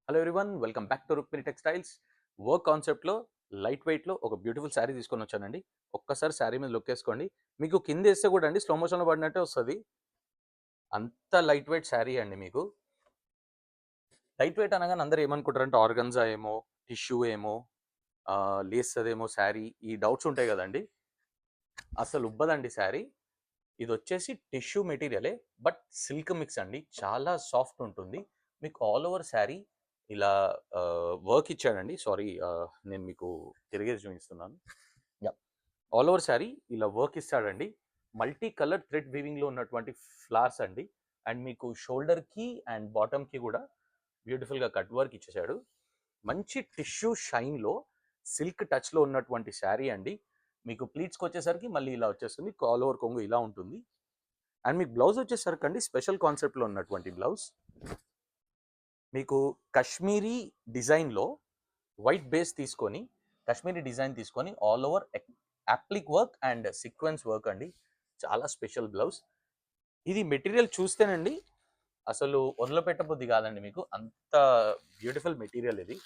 Hello everyone, welcome back to Rukmini textiles. Work కాన్సెప్ట్లో light వెయిట్లో ఒక బ్యూటిఫుల్ శారీ తీసుకొని వచ్చానండి. ఒక్కసారి శారీ మీద లుక్ వేసుకోండి. మీకు కింద వేస్తే కూడా అండి స్లో మోషన్లో పడినట్టే వస్తుంది. అంత లైట్ వెయిట్ శారీ అండి. మీకు లైట్ వెయిట్ అనగానే అందరూ ఏమనుకుంటారంటే ఆర్గన్జా ఏమో, టిష్యూ ఏమో, లేస్తదేమో శారీ, ఈ డౌట్స్ ఉంటాయి కదండి. అసలు ఉబ్బదండి శారీ. ఇది వచ్చేసి టిష్యూ మెటీరియలే, బట్ సిల్క్ మిక్స్ అండి. చాలా సాఫ్ట్ ఉంటుంది. మీకు ఆల్ ఓవర్ శారీ ఇలా వర్క్ ఇచ్చాడండి. సారీ, నేను మీకు తిరిగేసి చూపిస్తున్నాను. యా, ఆల్ ఓవర్ శారీ ఇలా వర్క్ ఇస్తాడండి. మల్టీ కలర్ థ్రెడ్ వీవింగ్లో ఉన్నటువంటి ఫ్లవర్స్ అండి. అండ్ మీకు షోల్డర్కి అండ్ బాటమ్కి కూడా బ్యూటిఫుల్గా కట్ వర్క్ ఇచ్చేసాడు. మంచి టిష్యూ షైన్లో సిల్క్ టచ్లో ఉన్నటువంటి శారీ అండి. మీకు ప్లీట్స్కి వచ్చేసరికి మళ్ళీ ఇలా వచ్చేస్తుంది. ఆల్ ఓవర్ కొంగు ఇలా ఉంటుంది. అండ్ మీకు బ్లౌజ్ వచ్చేసరికి అండి స్పెషల్ కాన్సెప్ట్లో ఉన్నటువంటి బ్లౌజ్. మీకు కాశ్మీరీ డిజైన్లో వైట్ బేస్ తీసుకొని కాశ్మీరీ డిజైన్ తీసుకొని all over అప్లిక్ work and sequence work అండి. చాలా స్పెషల్ బ్లౌజ్. ఇది మెటీరియల్ చూస్తేనండి అసలు వదిలిపెట్టబుద్ధి కాదండి. మీకు అంత బ్యూటిఫుల్ మెటీరియల్ ఇది.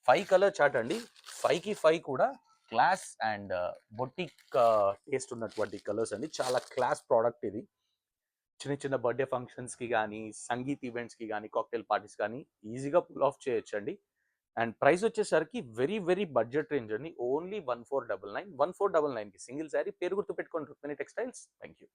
5 కలర్ చార్ట్ అండి. 5కి 5 కూడా క్లాస్ అండ్ బొటిక్ టేస్ట్ ఉన్నటువంటి కలర్స్ అండి. చాలా క్లాస్ ప్రోడక్ట్ ఇది. చిన్న చిన్న బర్త్డే ఫంక్షన్స్కి కానీ, సంగీత్ ఈవెంట్స్కి కానీ, కాక్టైల్ పార్టీస్ కానీ ఈజీగా పుల్ ఆఫ్ చేయొచ్చండి. అండ్ ప్రైస్ వచ్చేసరికి వెరీ వెరీ బడ్జెట్ రేంజ్ అండి. ఓన్లీ 1499. 1499కి సింగిల్ శారీ. పేరు గుర్తు పెట్టుకోండి, రుక్మిణి టెక్స్టైల్స్. Thank you.